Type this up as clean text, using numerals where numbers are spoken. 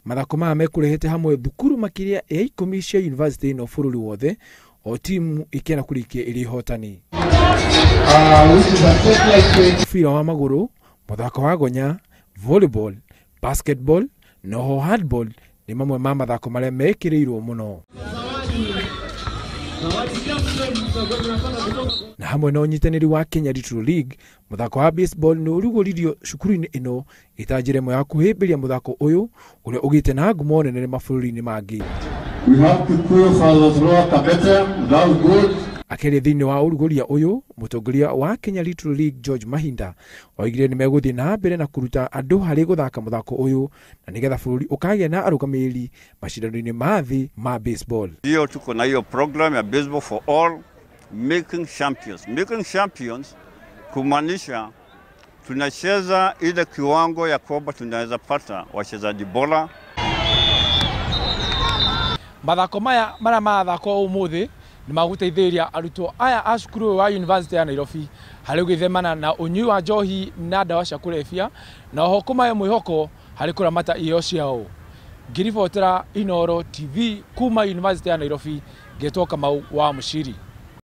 Mathako maya mekurehete hamwe thukuru makiria ya 10 cia university no bururi wothe o timu ikena kurikia iri hotani. Mpira wa maguru, muthako wa gonya, volleyball, basketball, no handball ni mamwe ma mathako maria mekirirwo muno. Na hamwe na unyitaniri wa Kenya Arutwo League, muthako wa baseball no urugoririo cukuru-ini ino itanjire mo ya kuhimbiria muthako uyu uria ugite na ngumo nene mabũrũri-inĩ mangĩ. We have to go for the throw better, that was good. Akere thini wa urugoria uyu mutongoria wa Kenya Arutwo League George Mahinda oigire ni meguthii na mbere na kuruta andu hari guthaka muthako uyu na nigetha bũrũri ukagia na arugamĩrĩri macindano-inĩ ma thĩ ma baseball. Hiyo tuko na hiyo program ya baseball for all, making champions kumaanisha tunacheza ile kiwango ya kwamba tunaweza pata wachezaji bora. Mathako maya mara mathako umuthi ni maguteithĩrĩria arutwo aya a cukuru wa University ya Nairobi harĩ gwĩthemana na ũnyui wa njohi na ndawa cia kũrebia na oho kũmahe mwĩhoko harĩ kũramata iheo ciao. Ngiribotera Inooro TV kuma University ya Nairobi, ngetwo Kamau wa Mushiri.